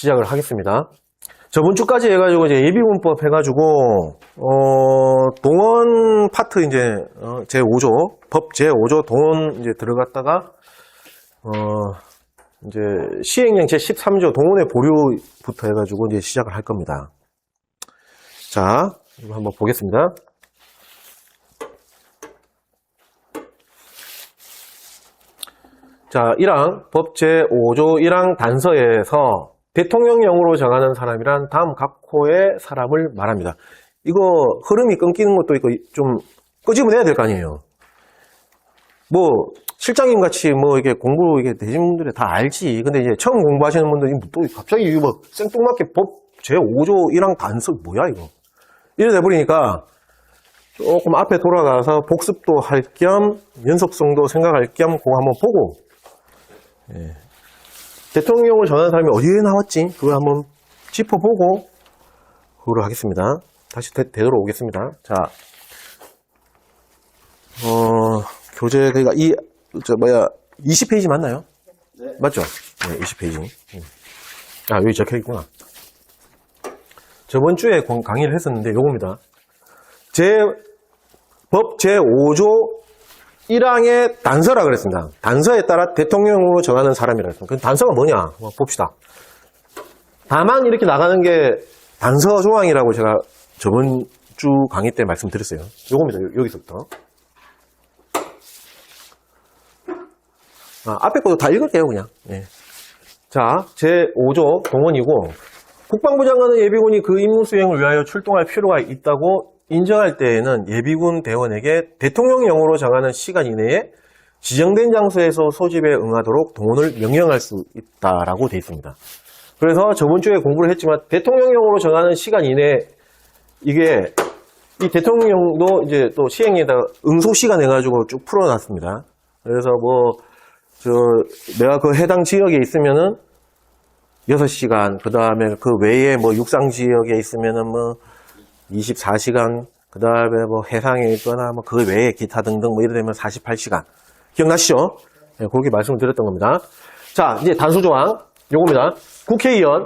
시작을 하겠습니다. 저번 주까지 해가지고 이제 예비군법 해가지고 동원 파트 이제 제5조 법 제5조 동원 이제 들어갔다가 이제 시행령 제13조 동원의 보류부터 해가지고 이제 시작을 할 겁니다. 자, 이거 한번 보겠습니다. 자, 1항 법 제5조 1항 단서에서 대통령령으로 정하는 사람이란 다음 각호의 사람을 말합니다. 이거 흐름이 끊기는 것도 있고 좀 끄집어내야 될 거 아니에요. 뭐 실장님 같이 뭐 이게 공부 이게 되신 분들이 다 알지. 근데 이제 처음 공부하시는 분들이 또 갑자기 이거 뭐 생뚱맞게 법 제5조 1항 단서 뭐야 이거. 이래 돼버리니까 조금 앞에 돌아가서 복습도 할 겸 연속성도 생각할 겸 그거 한번 보고 대통령을 전하는 사람이 어디에 나왔지? 그걸 한번 짚어보고 그거를 하겠습니다. 다시 되돌아오겠습니다. 자, 교재 그러니까 20페이지 맞나요? 네. 맞죠? 네, 20페이지. 아, 여기 적혀 있구나. 저번 주에 강의를 했었는데 요겁니다. 법 제5조 1항의 단서라 그랬습니다. 단서에 따라 대통령으로 정하는 사람이라 그랬습니다. 그 단서가 뭐냐? 한번 봅시다. 다만 이렇게 나가는 게 단서 조항이라고 제가 저번 주 강의 때 말씀드렸어요. 요겁니다. 여기서부터. 앞에 것도 다 읽을게요, 그냥. 네. 자, 제5조 동원이고, 국방부 장관은 예비군이 그 임무 수행을 위하여 출동할 필요가 있다고 인정할 때에는 예비군 대원에게 대통령령으로 정하는 시간 이내에 지정된 장소에서 소집에 응하도록 동원을 명령할 수 있다라고 되어 있습니다. 그래서 저번 주에 공부를 했지만 대통령령으로 정하는 시간 이내 이게 이 대통령도 이제 또 시행에다가 응소 시간 해가지고 쭉 풀어놨습니다. 그래서 내가 그 해당 지역에 있으면은 6시간, 그 다음에 그 외에 뭐 육상 지역에 있으면은 뭐 24시간, 그 다음에 뭐 해상에 있거나 뭐 그 외에 기타 등등 뭐 이래 되면 48시간. 기억나시죠? 네, 그렇게 말씀을 드렸던 겁니다. 자, 이제 단수조항, 요겁니다. 국회의원,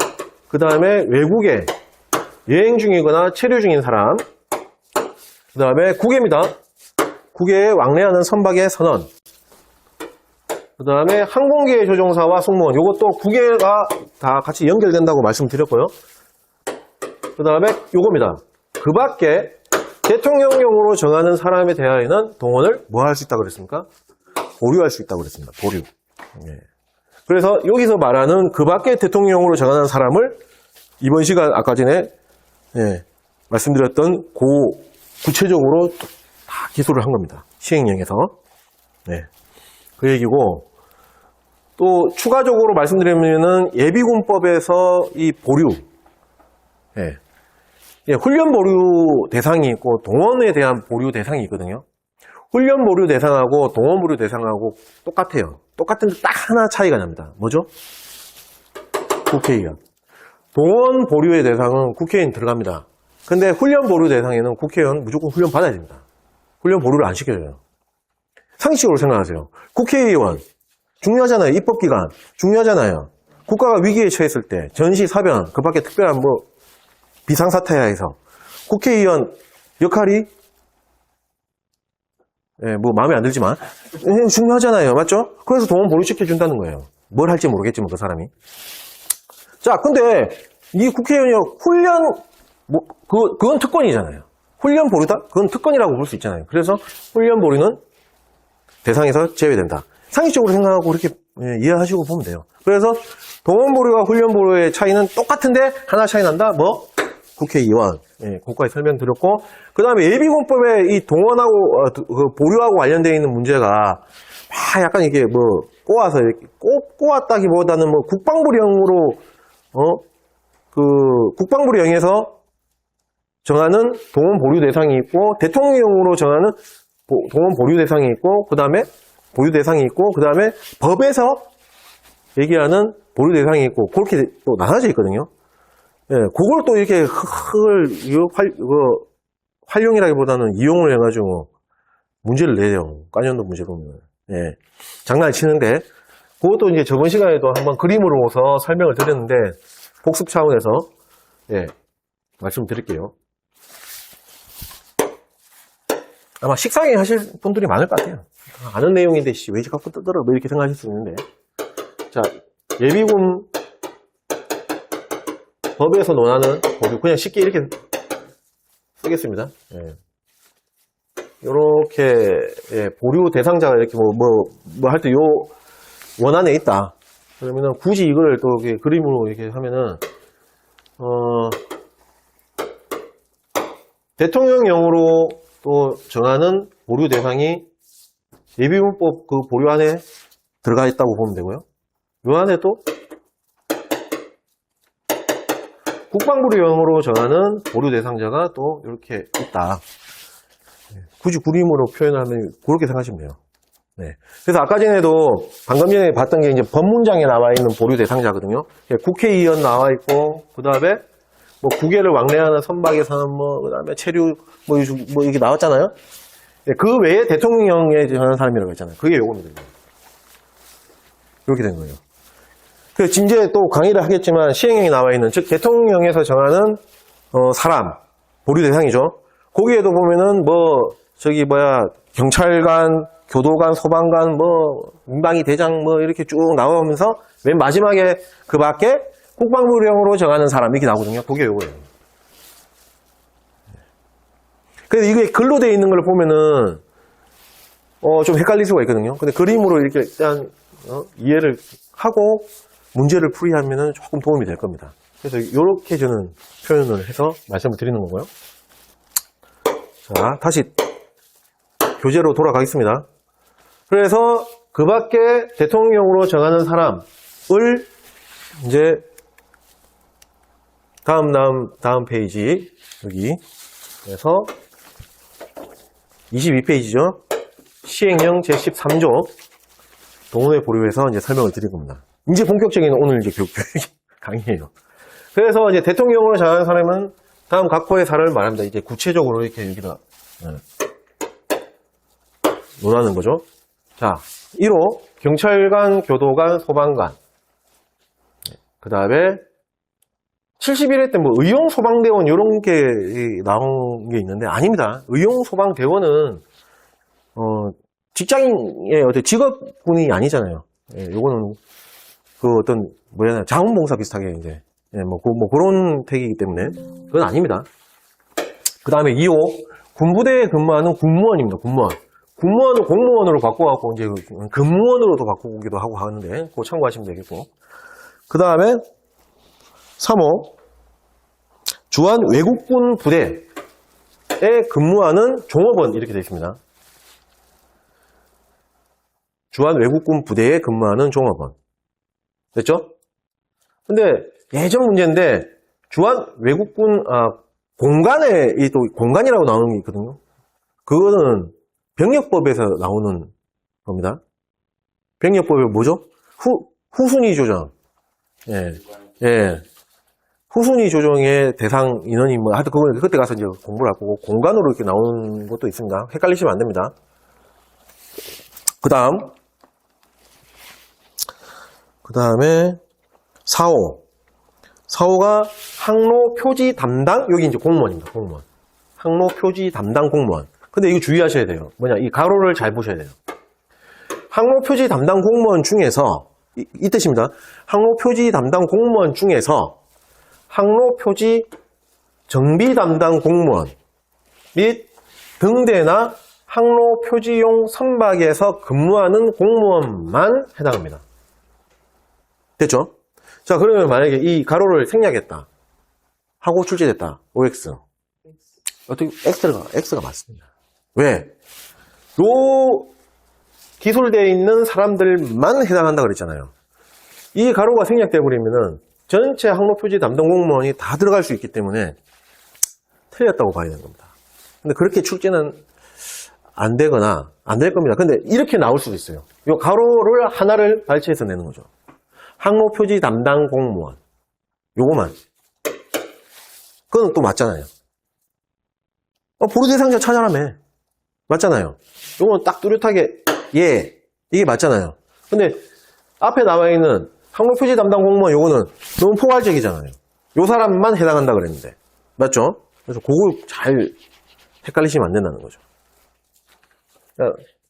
그 다음에 외국에 여행 중이거나 체류 중인 사람, 그 다음에 국외입니다. 국외에 왕래하는 선박의 선원, 그 다음에 항공기의 조종사와 승무원, 요것도 국외가 다 같이 연결된다고 말씀드렸고요. 그 다음에 요겁니다. 그 밖에 대통령령으로 정하는 사람에 대하여는 동원을 뭐 할 수 있다고 그랬습니까? 보류할 수 있다고 그랬습니다. 보류. 예. 그래서 여기서 말하는 그 밖에 대통령령으로 정하는 사람을 이번 시간 아까 전에 말씀드렸던 구체적으로 다 기술을 한 겁니다. 시행령에서. 네. 그 얘기고 또 추가적으로 말씀드리면은 예비군법에서 이 보류 훈련 보류 대상이 있고 동원에 대한 보류 대상이 있거든요. 훈련 보류 대상하고 동원 보류 대상하고 똑같아요. 똑같은데 딱 하나 차이가 납니다. 뭐죠? 국회의원. 동원 보류의 대상은 국회의원 들어갑니다. 근데 훈련 보류 대상에는 국회의원 무조건 훈련 받아야 됩니다. 훈련 보류를 안 시켜줘요. 상식적으로 생각하세요. 국회의원 중요하잖아요. 입법기관 중요하잖아요. 국가가 위기에 처했을 때 전시, 사변, 그 밖에 특별한 뭐 비상사태야해서 국회의원 역할이 뭐 마음에 안 들지만 중요하잖아요. 맞죠? 그래서 동원 보류시켜준다는 거예요. 뭘 할지 모르겠지만 그 사람이. 자, 근데 이 국회의원이 훈련 그건 특권이잖아요. 훈련 보류다? 그건 특권이라고 볼 수 있잖아요. 그래서 훈련 보류는 대상에서 제외된다. 상식적으로 생각하고 그렇게 이해하시고 보면 돼요. 그래서 동원 보류와 훈련 보류의 차이는 똑같은데 하나 차이 난다? 뭐? 국회의원. 그것까지 설명드렸고, 그 다음에 예비군법에 이 동원하고, 보류하고 관련되어 있는 문제가, 약간 이게 뭐, 꼬아서, 이렇게 꼬았다기보다는 뭐, 국방부령으로, 국방부령에서 정하는 동원 보류 대상이 있고, 대통령령으로 정하는 동원 보류 대상이 있고, 그 다음에 보류 대상이 있고, 그 다음에 법에서 얘기하는 보류 대상이 있고, 그렇게 또 나눠져 있거든요. 그걸 또 이렇게 활용이라기보다는 이용을 해가지고 문제를 내요. 까년도 문제로. 장난을 치는데, 그것도 이제 저번 시간에도 한번 그림으로서 설명을 드렸는데, 복습 차원에서 예, 말씀드릴게요. 아마 식상해 하실 분들이 많을 것 같아요. 아는 내용인데 왜 자꾸 뜨더라 뭐 이렇게 생각하실 수 있는데, 자, 예비군 법에서 논하는 보류, 그냥 쉽게 이렇게 쓰겠습니다. 예. 요렇게 예, 보류 대상자가 이렇게 할 때 요 원안에 있다. 그러면은 굳이 이걸 또 이렇게 그림으로 이렇게 하면은 대통령령으로 또 정하는 보류 대상이 예비군법 그 보류 안에 들어가 있다고 보면 되고요. 요 안에 또 국방부령으로 정하는 보류 대상자가 또 이렇게 있다. 굳이 그림으로 표현하면 그렇게 생각하시면 돼요. 네. 그래서 아까 전에도 방금 전에 봤던 게 이제 법문장에 나와 있는 보류 대상자거든요. 국회의원 나와 있고, 그 다음에 뭐 국외를 왕래하는 선박의 사람, 그 다음에 체류, 이게 나왔잖아요. 그 외에 대통령에 정하는 사람이라고 했잖아요. 그게 요겁니다. 이렇게 된 거예요. 그래서 이제 또 강의를 하겠지만 시행령이 나와 있는, 즉 대통령에서 정하는 사람, 보류 대상이죠. 거기에도 보면은 경찰관, 교도관, 소방관, 민방위 대장 이렇게 쭉 나오면서 맨 마지막에 그 밖에 국방부령으로 정하는 사람 이렇게 나오거든요. 그게 요거예요. 그래서 이게 글로 되어 있는 걸 보면은 좀 헷갈릴 수가 있거든요. 근데 그림으로 이렇게 일단 이해를 하고 문제를 풀이하면은 조금 도움이 될 겁니다. 그래서 이렇게 저는 표현을 해서 말씀을 드리는 거고요. 자, 다시 교재로 돌아가겠습니다. 그래서 그 밖에 대통령으로 정하는 사람을 이제 다음 페이지 여기 그래서 22페이지죠. 시행령 제13조 동호회 보류에서 이제 설명을 드릴 겁니다. 이제 본격적인 오늘 이제 교육 강의예요. 그래서 이제 대통령으로 정하는 사람은 다음 각호의 사례를 말합니다. 이제 구체적으로 이렇게 여기다 논하는 거죠. 자, 1호 경찰관, 교도관, 소방관. 그 다음에 71회 때 의용 소방대원 이런 게 나온 게 있는데 아닙니다. 의용 소방대원은 직장인의 어떤 직업군이 아니잖아요. 예, 요거는 그 어떤 자원봉사 비슷하게 이제 그런 택이기 때문에 그건 아닙니다. 그 다음에 2호 군부대에 근무하는 군무원입니다. 군무원을 공무원으로 바꿔갖고 이제 근무원으로도 바꾸기도 하고 하는데 그거 참고하시면 되겠고. 그 다음에 3호 주한 외국군 부대에 근무하는 종업원 이렇게 되어 있습니다. 주한 외국군 부대에 근무하는 종업원. 됐죠? 근데 예전 문제인데 주한 외국군 공간에 또 공간이라고 나오는 게 있거든요. 그거는 병력법에서 나오는 겁니다. 병력법이 뭐죠? 후순위 조정. 예. 후순위 조정의 대상 인원이 하여튼 그걸 그때 가서 이제 공부를 하고 공간으로 이렇게 나오는 것도 있습니다. 헷갈리시면 안 됩니다. 그 다음에 4호. 4호가 항로 표지 담당, 여기 이제 공무원입니다. 공무원. 항로 표지 담당 공무원. 근데 이거 주의하셔야 돼요. 이 가로를 잘 보셔야 돼요. 항로 표지 담당 공무원 중에서, 이 뜻입니다. 항로 표지 담당 공무원 중에서 항로 표지 정비 담당 공무원 및 등대나 항로 표지용 선박에서 근무하는 공무원만 해당합니다. 됐죠? 자, 그러면 만약에 이 가로를 생략했다 하고 출제됐다. OX. 어떻게 X가 맞습니다. 왜? 요 기술되어 있는 사람들만 해당한다 그랬잖아요. 이 가로가 생략되어 버리면은 전체 항로표지 담당 공무원이 다 들어갈 수 있기 때문에 틀렸다고 봐야 되는 겁니다. 근데 그렇게 출제는 안 되거나 안 될 겁니다. 근데 이렇게 나올 수도 있어요. 이 가로를 하나를 발췌해서 내는 거죠. 항로표지 담당 공무원. 요거만. 그건 또 맞잖아요. 보류 대상자 찾아라며. 맞잖아요. 요거는 딱 뚜렷하게 이게 맞잖아요. 근데 앞에 나와 있는 항로표지 담당 공무원 요거는 너무 포괄적이잖아요. 요 사람만 해당한다 그랬는데. 맞죠? 그래서 그걸 잘 헷갈리시면 안 된다는 거죠.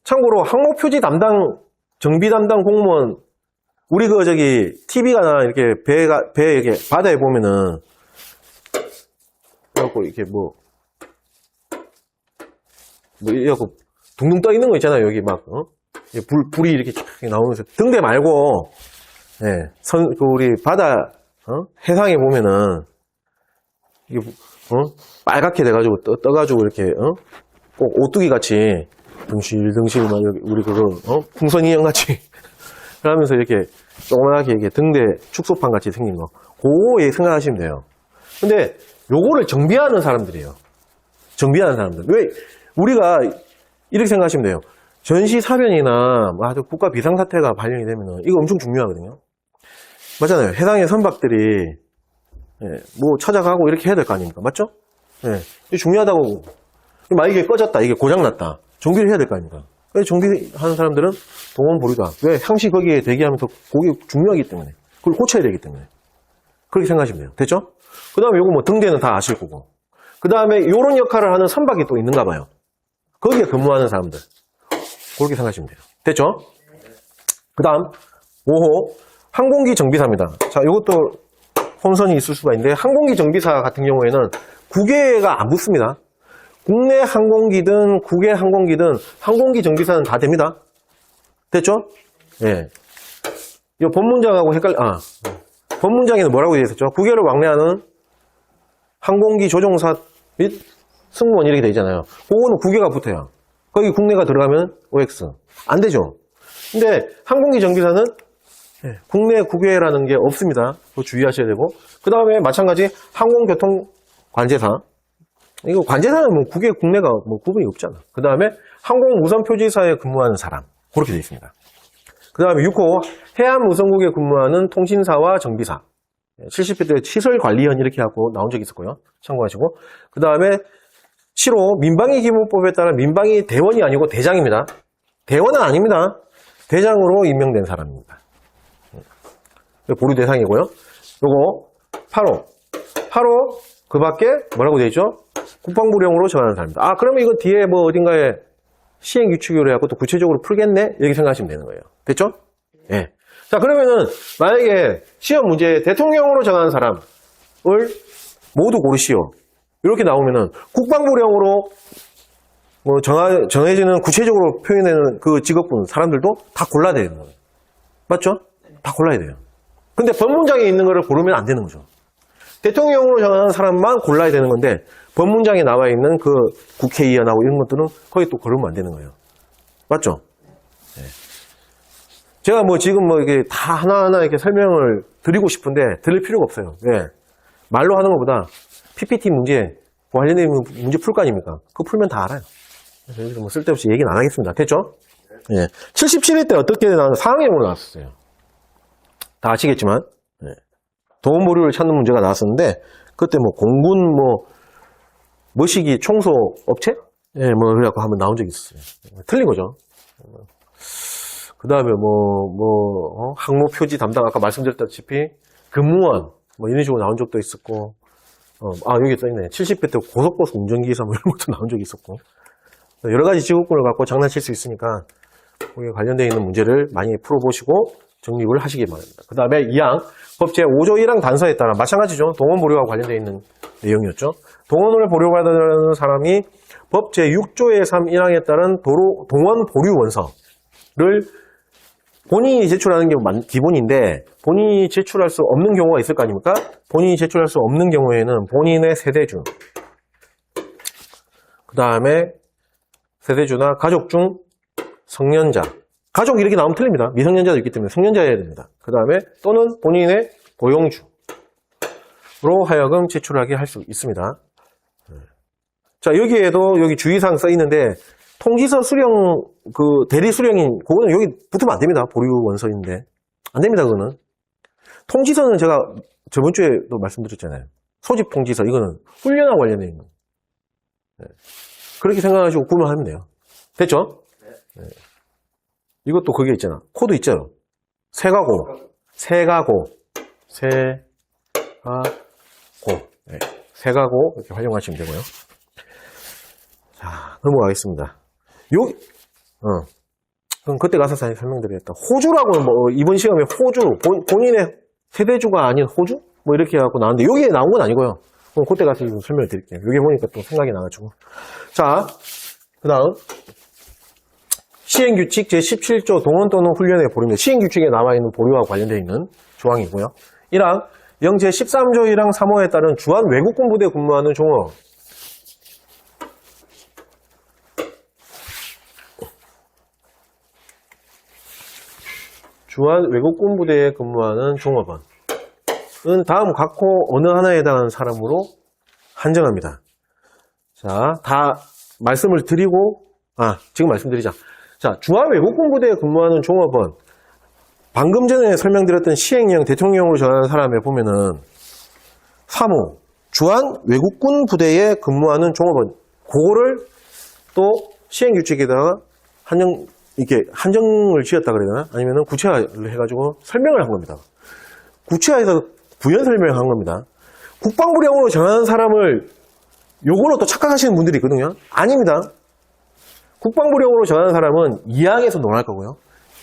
참고로 항목표지 담당, 정비 담당 공무원, 우리 TV가나 이렇게 배 이렇게 바다에 보면은, 그래갖고 이렇게 이래갖고 둥둥 떠 있는 거 있잖아요. 여기 막, 불이 이렇게 쫙 나오면서. 등대 말고, 예, 우리 바다, 해상에 보면은, 이게, 빨갛게 돼가지고, 떠가지고 이렇게, 꼭 오뚜기 같이, 등실등실, 막, 우리 풍선 인형 같이, 그러면서 이렇게, 조그맣게 이렇게 등대 축소판 같이 생긴 거. 그거 생각하시면 돼요. 근데, 요거를 정비하는 사람들이에요. 정비하는 사람들. 왜, 우리가, 이렇게 생각하시면 돼요. 전시사변이나, 국가 비상사태가 발령이 되면은, 이거 엄청 중요하거든요. 맞잖아요. 해상의 선박들이, 찾아가고 이렇게 해야 될 거 아닙니까? 맞죠? 이게 중요하다고. 만약에 꺼졌다, 이게 고장났다. 정비를 해야 될 거 아닙니까? 정비하는 사람들은 동원 보류다. 왜? 항시 거기에 대기하면서 그게 중요하기 때문에. 그걸 고쳐야 되기 때문에. 그렇게 생각하시면 돼요. 됐죠? 그 다음에 요거 등대는 다 아실 거고. 그 다음에 요런 역할을 하는 선박이 또 있는가 봐요. 거기에 근무하는 사람들. 그렇게 생각하시면 돼요. 됐죠? 그 다음, 5호. 항공기 정비사입니다. 자, 이것도 혼선이 있을 수가 있는데, 항공기 정비사 같은 경우에는 국외가 안 붙습니다. 국내 항공기든 국외 항공기든 항공기 정비사는 다 됩니다. 됐죠? 예. 이 법문장하고 법문장에는 뭐라고 되어 있었죠? 국외를 왕래하는 항공기 조종사 및 승무원 이렇게 되어 있잖아요. 그거는 국외가 붙어요. 거기 국내가 들어가면 OX. 안 되죠? 근데 항공기 정비사는 국내 국외라는 게 없습니다. 그거 주의하셔야 되고. 그 다음에 마찬가지 항공교통 관제사. 이거 관제사는 국외, 국내가 구분이 없잖아. 그 다음에 항공우선표지사에 근무하는 사람. 그렇게 되어 있습니다. 그 다음에 6호, 해안우선국에 근무하는 통신사와 정비사. 70회 때 시설관리원 이렇게 하고 나온 적이 있었고요. 참고하시고. 그 다음에 7호, 민방위 기본법에 따라 민방위 대원이 아니고 대장입니다. 대원은 아닙니다. 대장으로 임명된 사람입니다. 보류 대상이고요. 요거 8호. 8호 그 밖에 뭐라고 되어 있죠? 국방부령으로 정하는 사람입니다. 그러면 이거 뒤에 어딘가에 시행 규칙으로 해갖고 또 구체적으로 풀겠네? 이렇게 생각하시면 되는 거예요. 됐죠? 예. 자, 그러면은 만약에 시험 문제에 대통령으로 정하는 사람을 모두 고르시오. 이렇게 나오면은 국방부령으로 정해지는 구체적으로 표현되는 그 직업군 사람들도 다 골라야 되는 거예요. 맞죠? 다 골라야 돼요. 근데 법문장에 있는 거를 고르면 안 되는 거죠. 대통령으로 정하는 사람만 골라야 되는 건데 법문장에 나와 있는 그 국회의원하고 이런 것들은 거기 또 고르면 안 되는 거예요. 맞죠? 네. 제가 지금 이게 다 하나하나 이렇게 설명을 드리고 싶은데 드릴 필요가 없어요. 왜? 말로 하는 것보다 PPT 문제, 관련된 문제 풀 거 아닙니까? 그거 풀면 다 알아요. 그래서 여기서 쓸데없이 얘기는 안 하겠습니다. 됐죠? 예. 77회 때 어떻게 나왔나? 상황형으로 나왔었어요. 다 아시겠지만, 도원 보류를 찾는 문제가 나왔었는데, 그때 공군, 머시기 청소 업체? 그래갖고 한번 나온 적이 있었어요. 틀린 거죠. 그 다음에 항모 표지 담당, 아까 말씀드렸다시피, 근무원, 이런 식으로 나온 적도 있었고, 여기 써있네. 70회 때 고속버스 운전기사 이런 것도 나온 적이 있었고, 여러 가지 직업군을 갖고 장난칠 수 있으니까, 거기에 관련되어 있는 문제를 많이 풀어보시고, 정립을 하시기 바랍니다. 그 다음에 2항, 법 제5조 1항 단서에 따라 마찬가지죠. 동원 보류와 관련되어 있는 내용이었죠. 동원을 보류받는 사람이 법 제6조의 3 1항에 따른 동원 보류 원서를 본인이 제출하는 게 기본인데 본인이 제출할 수 없는 경우가 있을 거 아닙니까? 본인이 제출할 수 없는 경우에는 본인의 세대주, 그 다음에 세대주나 가족 중 성년자, 가족 이렇게 나오면 틀립니다. 미성년자도 있기 때문에 성년자여야 됩니다. 그 다음에 또는 본인의 고용주로 하여금 제출하게 할 수 있습니다. 자, 여기에도 여기 주의사항 써 있는데 통지서 수령, 대리 수령인, 그거는 여기 붙으면 안 됩니다. 보류 원서인데. 안 됩니다, 그거는. 통지서는 제가 저번 주에도 말씀드렸잖아요. 소집 통지서, 이거는 훈련하고 관련된 있는. 그렇게 생각하시고 구매하면 돼요. 됐죠? 네. 이것도 그게 있잖아. 코드 있죠? 세가고. 네, 색하고 이렇게 활용하시면 되고요. 자, 넘어가겠습니다. 그럼 그때 가서 설명드리겠다. 호주라고 뭐 이번 시험에 호주 본인의 세대주가 아닌 호주 뭐 이렇게 해갖고 나왔는데 여기에 나온 건 아니고요. 그럼 그때 가서 설명을 드릴게요. 여기 보니까 또 생각이 나가지고. 자, 그 다음 시행규칙 제17조 동원 또는 훈련의 보류입니다. 시행규칙에 나와있는 보류와 관련되어 있는 조항이고요. 1항 영 제13조 1항 3호에 따른 주한 외국군 부대에 근무하는 종업. 주한 외국군 부대에 근무하는 종업원은 다음 각호 어느 하나에 해당하는 사람으로 한정합니다. 자, 다 말씀을 드리고, 지금 말씀드리자. 자, 주한 외국군 부대에 근무하는 종업원. 방금 전에 설명드렸던 시행령 대통령으로 정하는 사람에 보면은 3호 주한 외국군 부대에 근무하는 종업원. 그거를 또 시행규칙에다가 한정을 지었다 그러나 아니면 구체화를 해가지고 설명을 한 겁니다. 구체화해서 부연 설명한 겁니다. 국방부령으로 정하는 사람을 요걸로 또 착각하시는 분들이 있거든요. 아닙니다. 국방부령으로 정하는 사람은 2항에서 논할 거고요.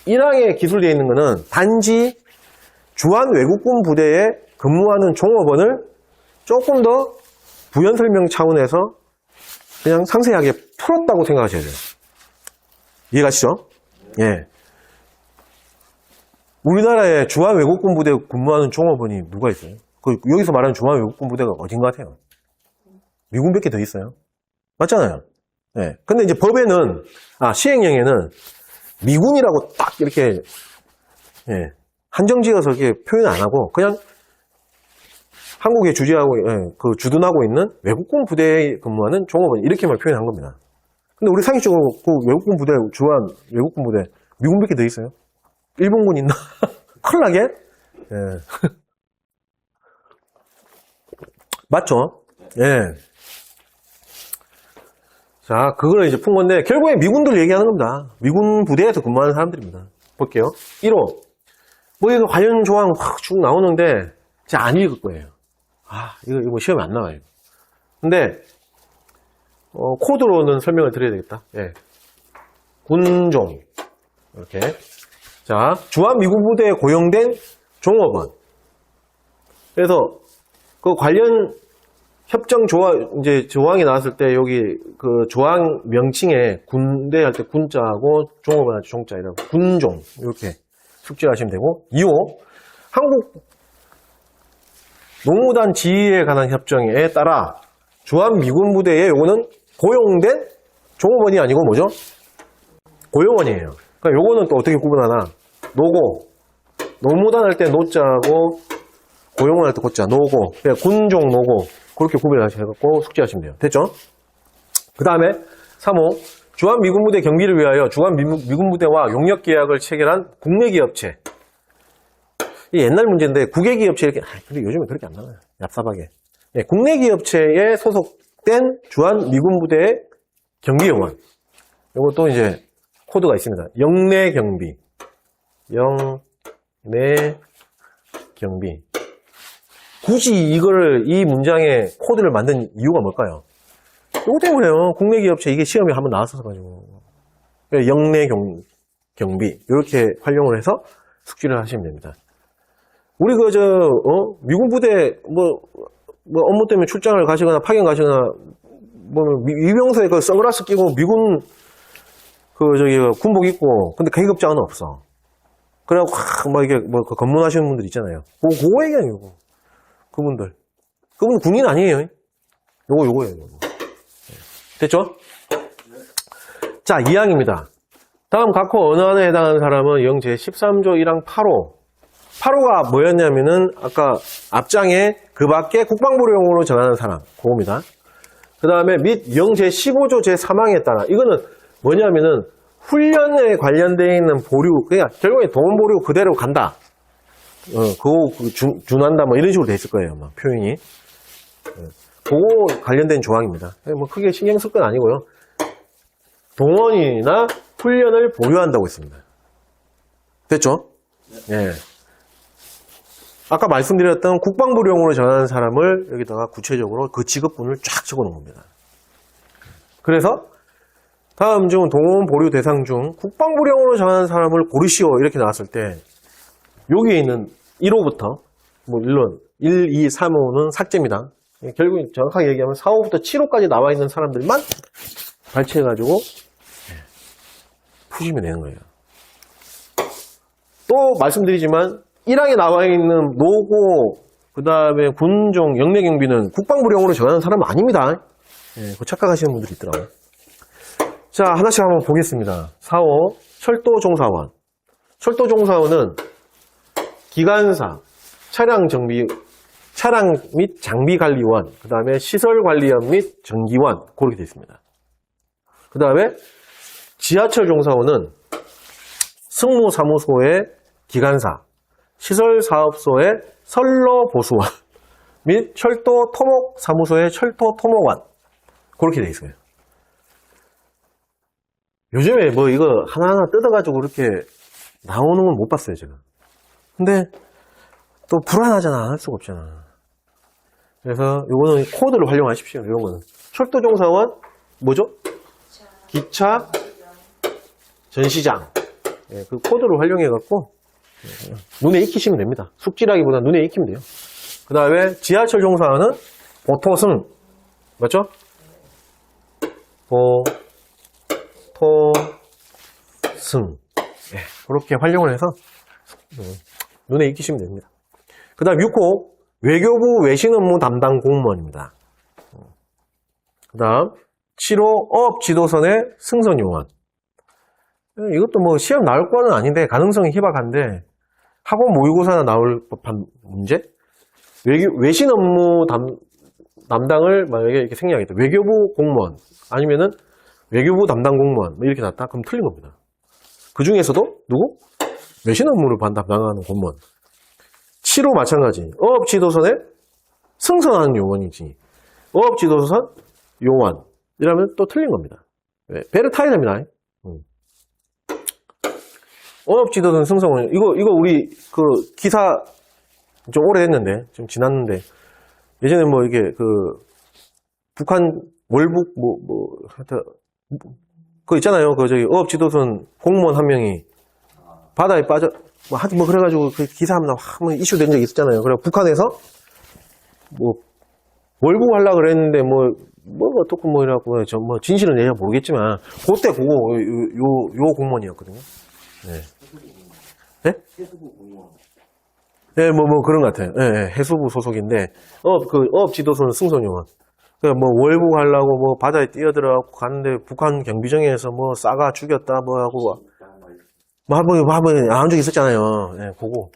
1항에 기술되어 있는 것은 단지 주한 외국군 부대에 근무하는 종업원을 조금 더 부연 설명 차원에서 그냥 상세하게 풀었다고 생각하셔야 돼요. 이해가시죠? 예. 우리나라에 주한 외국군 부대에 근무하는 종업원이 누가 있어요? 여기서 말하는 주한 외국군 부대가 어딘 것 같아요? 미군밖에 더 있어요. 맞잖아요. 예. 근데 이제 법에는, 시행령에는 미군이라고 딱 이렇게, 한정지어서 이렇게 표현 안 하고, 그냥 한국에 주둔하고 있는 외국군 부대에 근무하는 종업원, 이렇게만 표현한 겁니다. 근데 우리 상식적으로 그 외국군 부대, 주한 외국군 부대, 미군밖에 더 있어요? 일본군 있나? 큰일 나게? 예. 맞죠? 예. 자, 그걸 이제 푼 건데, 결국에 미군들 얘기하는 겁니다. 미군 부대에서 근무하는 사람들입니다. 볼게요. 1호. 이거 관련 조항 확 쭉 나오는데, 제가 안 읽을 거예요. 이거 시험에 안 나와요. 근데, 코드로는 설명을 드려야 되겠다. 예. 군종. 이렇게. 자, 주한 미군 부대에 고용된 종업원. 그래서, 그 관련 협정 조항이 나왔을 때 여기 그 조항 명칭에 군대 할 때 군자하고 종업원 할 때 종자 이라고 군종 이렇게 숙지하시면 되고 2호 한국 농무단 지휘에 관한 협정에 따라 주한 미군 부대에 요거는 고용된 종업원이 아니고 뭐죠? 고용원이에요. 그러니까 요거는 또 어떻게 구분하나? 농무단 할 때 노자하고 고용원 할 때 고자 노고 그냥 군종 노고 그렇게 구별하셔서 숙지하시면 돼요. 됐죠? 그 다음에 3호 주한 미군 부대 경비를 위하여 주한 미군 부대와 용역 계약을 체결한 국내 기업체. 이 옛날 문제인데 국외 기업체 이렇게 근데 요즘은 그렇게 안 나와요. 얍삽하게. 네, 국내 기업체에 소속된 주한 미군 부대의 경비요원. 이것도 이제 코드가 있습니다. 영내 경비. 영내 경비. 굳이 이 문장에 코드를 만든 이유가 뭘까요? 이거 때문에요. 국내 기업체 이게 시험에 한번 나왔어서 가지고. 영내 경비. 이렇게 활용을 해서 숙지를 하시면 됩니다. 우리 미군 부대, 업무 때문에 출장을 가시거나 파견 가시거나, 위병소에 선글라스 끼고 미군, 군복 입고, 근데 계급장은 없어. 그래갖고, 검문하시는 분들 있잖아요. 그거 얘기하는 거고. 그분 군인 아니에요. 요거예요. 됐죠? 자, 2항입니다. 다음 각호 어느 안에 해당하는 사람은 영 제13조 1항 8호. 8호가 뭐였냐면은, 아까 앞장에 그 밖에 국방부령으로 정하는 사람. 그겁니다. 그 다음에 및 영 제15조 제3항에 따라. 이거는 뭐냐면은, 훈련에 관련되어 있는 보류, 그러니까 결국에 돈 보류 그대로 간다. 준한다, 이런 식으로 돼 있을 거예요, 표현이. 그거 관련된 조항입니다. 크게 신경 쓸 건 아니고요. 동원이나 훈련을 보류한다고 했습니다. 됐죠? 예. 아까 말씀드렸던 국방부령으로 전하는 사람을 여기다가 구체적으로 그 직업군을 쫙 적어 놓은 겁니다. 그래서 다음 중 동원 보류 대상 중 국방부령으로 전하는 사람을 고르시오 이렇게 나왔을 때 여기에 있는 1호부터 뭐 물론 1, 2, 3, 5는 삭제입니다. 결국 정확하게 얘기하면 4, 5부터 7호까지 나와 있는 사람들만 발췌해가지고 푸시면 되는 거예요. 또 말씀드리지만 1항에 나와 있는 노고, 그 다음에 군종, 영내경비는 국방부령으로 전하는 사람은 아닙니다. 그거 착각하시는 분들이 있더라고요. 자, 하나씩 한번 보겠습니다. 4호, 철도종사원. 철도종사원은 기관사, 차량 및 장비관리원, 그 다음에 시설관리원 및 전기원, 그렇게 되어 있습니다. 그 다음에 지하철종사원은 승무사무소의 기관사, 시설사업소의 선로보수원 및 철도토목사무소의 철도토목원, 그렇게 되어 있어요. 요즘에 뭐 이거 하나하나 뜯어가지고 그렇게 나오는 건 못 봤어요, 제가. 근데 또 불안하잖아. 할 수가 없잖아. 그래서 요거는 코드를 활용하십시오. 이런 거는. 철도종사원, 뭐죠? 기차, 전시장. 그 코드를 활용해갖고 눈에 익히시면 됩니다. 숙지라기보다 눈에 익히면 돼요. 그 다음에 지하철종사원은 보토승. 맞죠? 보토승. 그렇게 활용을 해서 눈에 익히시면 됩니다. 그 다음 6호 외교부 외신업무 담당 공무원입니다. 그 다음 7호 어업지도선의 승선요원. 이것도 뭐 시험 나올 거는 아닌데 가능성이 희박한데 학원 모의고사나 나올 법한 문제? 외신 업무 담당을 만약에 이렇게 생략했다. 외교부 공무원 아니면은 외교부 담당 공무원 뭐 이렇게 났다? 그럼 틀린 겁니다. 그 중에서도 누구? 외신 업무를 담당하는 공무원. 7호 마찬가지. 어업지도선에 승선하는 요원이지. 어업지도선 요원 이러면 또 틀린 겁니다. 배를 타야 됩니다. 어업지도선 승선원 이거 우리 그 기사 좀 오래됐는데 좀 지났는데 예전에 뭐 이게 그 북한 월북 하여튼 그거 있잖아요. 그 저기 어업지도선 공무원 한 명이 바다에 빠져 하여튼 뭐 그래가지고 그 기사 한번 이슈 된 적이 있었잖아요. 그래 북한에서 뭐 월북하려고 그랬는데 어떻고 뭐 이라고 저 뭐 진실은 내가 모르겠지만 그때 그거 요 공무원이었거든요. 네. 네? 해수부 공무원. 네, 뭐 그런 것 같아요. 네, 해수부 소속인데 어업지도선 승선요원. 뭐 월북하려고 뭐 바다에 뛰어들어가고 갔는데 북한 경비정에서 뭐 싸가 죽였다 뭐 하고 한번 안 적이 있었잖아요. 네, 그거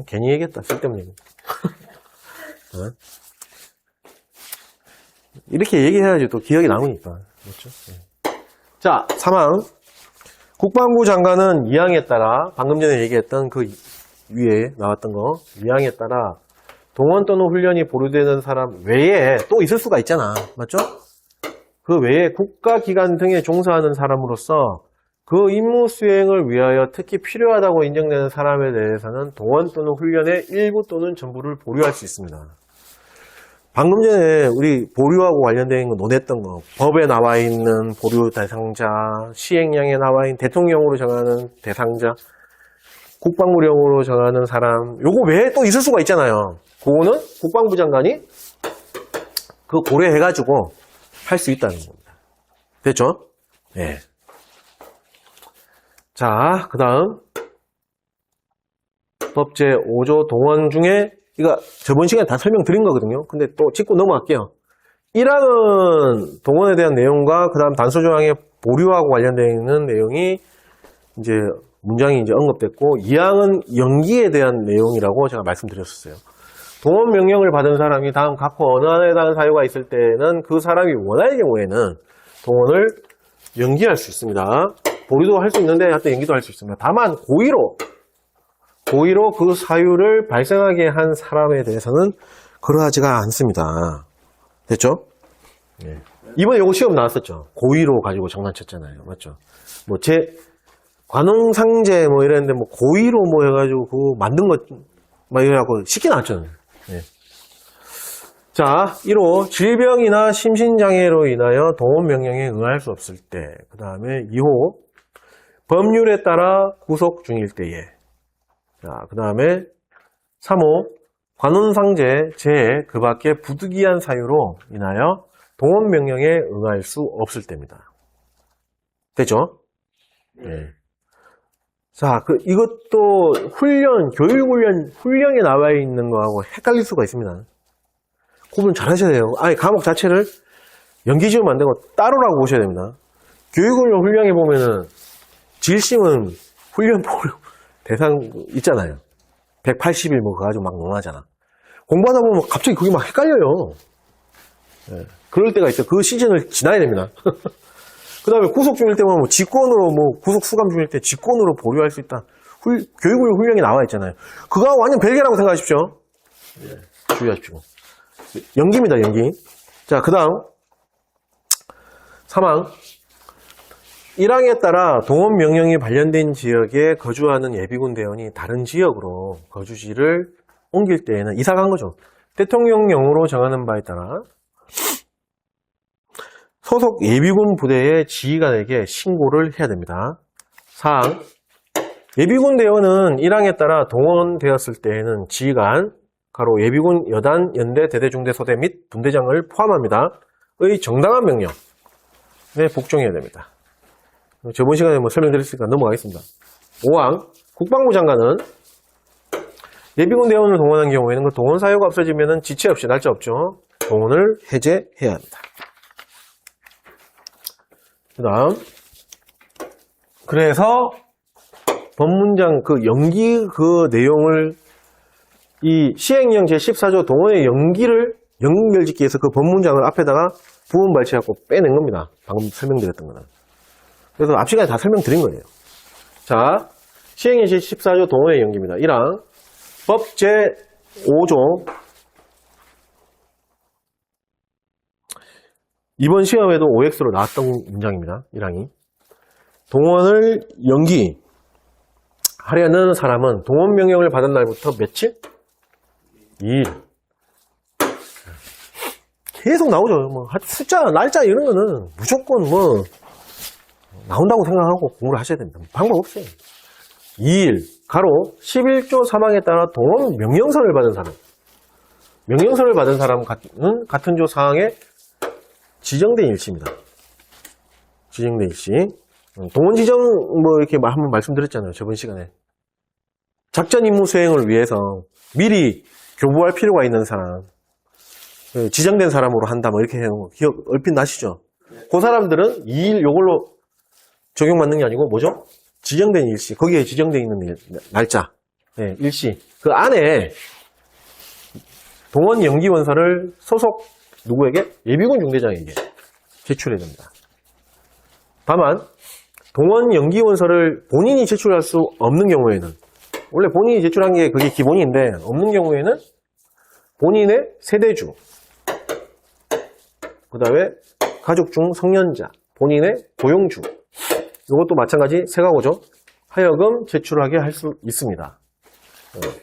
괜히 얘기했다. 쓸데없는 얘기. 네. 이렇게 얘기해야지 또 기억이 남으니까. 그렇죠? 네. 자, 3항. 국방부 장관은 이항에 따라 방금 전에 얘기했던 그 위에 나왔던 거 이항에 따라 동원 또는 훈련이 보류되는 사람 외에 또 있을 수가 있잖아. 맞죠? 그 외에 국가기관 등에 종사하는 사람으로서 그 임무 수행을 위하여 특히 필요하다고 인정되는 사람에 대해서는 동원 또는 훈련의 일부 또는 전부를 보류할 수 있습니다. 방금 전에 우리 보류하고 관련된 거 논했던 거 법에 나와 있는 보류 대상자, 시행령에 나와 있는 대통령으로 정하는 대상자, 국방부령으로 정하는 사람 요거 외에 또 있을 수가 있잖아요. 그거는 국방부 장관이 그 고려해가지고 할 수 있다는 겁니다. 됐죠? 네. 자, 그 다음 법 제5조 동원 중에 이거 저번 시간에 다 설명드린 거거든요. 근데 또 짚고 넘어갈게요. 1항은 동원에 대한 내용과 그 다음 단서조항의 보류하고 관련되어 있는 내용이 이제 문장이 이제 언급됐고 2항은 연기에 대한 내용이라고 제가 말씀드렸었어요. 동원 명령을 받은 사람이 다음 각 언어에 대한 사유가 있을 때는 그 사람이 원할 경우에는 동원을 연기할 수 있습니다. 보류도 할 수 있는데 하여튼 연기도 할 수 있습니다. 다만 고의로 그 사유를 발생하게 한 사람에 대해서는 그러하지가 않습니다. 됐죠? 네. 이번에 요거 시험 나왔었죠. 고의로 가지고 장난쳤잖아요. 맞죠? 뭐 관홍상제 뭐 이랬는데 뭐 고의로 뭐 해가지고 그거 만든 것 막 이래갖고 쉽게 나왔죠. 네. 자, 1호 질병이나 심신장애로 인하여 동원명령에 응할 수 없을 때. 그 다음에 2호 법률에 따라 구속 중일 때에. 자, 그 다음에 3호 관혼상제, 재해, 그 밖에 부득이한 사유로 인하여 동원명령에 응할 수 없을 때입니다. 됐죠? 네. 자, 이것도 훈련에 나와 있는 거하고 헷갈릴 수가 있습니다. 구분 잘 하셔야 돼요. 아니, 과목 자체를 연기 지으면 안 되고 따로라고 보셔야 됩니다. 교육훈련 훈련에 보면은 질심은 훈련 대상 있잖아요. 180일 뭐 그거 가지고 막 논하잖아. 공부하다 보면 갑자기 그게 막 헷갈려요. 네. 그럴 때가 있어요. 그 시즌을 지나야 됩니다. 그 다음에 구속 중일 때 보면 직권으로 구속 수감 중일 때 직권으로 보류할 수 있다. 교육훈련 훈련이 나와 있잖아요. 그거와 완전 별개라고 생각하십시오. 네. 주의하십시오. 연기입니다, 연기. 자, 그 다음 3항 1항에 따라 동원명령이 발령된 지역에 거주하는 예비군 대원이 다른 지역으로 거주지를 옮길 때에는 이사 간 거죠. 대통령령으로 정하는 바에 따라 소속 예비군 부대의 지휘관에게 신고를 해야 됩니다. 4항 예비군 대원은 1항에 따라 동원되었을 때에는 지휘관 가로 예비군 여단, 연대, 대대, 중대, 소대 및 분대장을 포함합니다. 의 정당한 명령에 복종해야 됩니다. 저번 시간에 설명드렸으니까 넘어가겠습니다. 5항 국방부 장관은 예비군 대원을 동원한 경우에는 그 동원 사유가 없어지면 지체 없이 날짜 없죠. 동원을 해제해야 합니다. 그 다음 그래서 법문장 연기 내용을 이 시행령 제14조 동원의 연기를 연결짓기 위해서 그 법문장을 앞에다가 부분 발췌하고 빼낸 겁니다. 방금 설명드렸던 거는. 그래서 앞 시간에 다 설명드린 거예요. 자, 시행령 제14조 동원의 연기입니다. 1항 법 제5조 이번 시험에도 OX로 나왔던 문장입니다. 1항이 동원을 연기하려는 사람은 동원 명령을 받은 날부터 며칠? 2일. 계속 나오죠. 숫자, 날짜 이런 거는 무조건 나온다고 생각하고 공부를 하셔야 됩니다. 방법 없어요. 2일, 가로 11조 3항에 따라 동원 명령서를 받은 사람. 명령서를 받은 사람은 같은 조 사항에 지정된 일시입니다. 지정된 일시. 동원 지정 이렇게 한번 말씀드렸잖아요. 저번 시간에. 작전 임무 수행을 위해서 미리 교부할 필요가 있는 사람, 지정된 사람으로 한다, 이렇게 해요. 기억 얼핏 나시죠? 그 사람들은 2일 요걸로 적용받는 게 아니고, 뭐죠? 지정된 일시. 거기에 지정되어 있는 날짜. 네, 일시. 그 안에 동원 연기 원서를 소속 누구에게? 예비군 중대장에게 제출해야 됩니다. 다만, 동원 연기 원서를 본인이 제출할 수 없는 경우에는 원래 본인이 제출한 게 그게 기본인데 없는 경우에는 본인의 세대주 그 다음에 가족 중 성년자 본인의 고용주 이것도 마찬가지 세 가구죠. 하여금 제출하게 할 수 있습니다.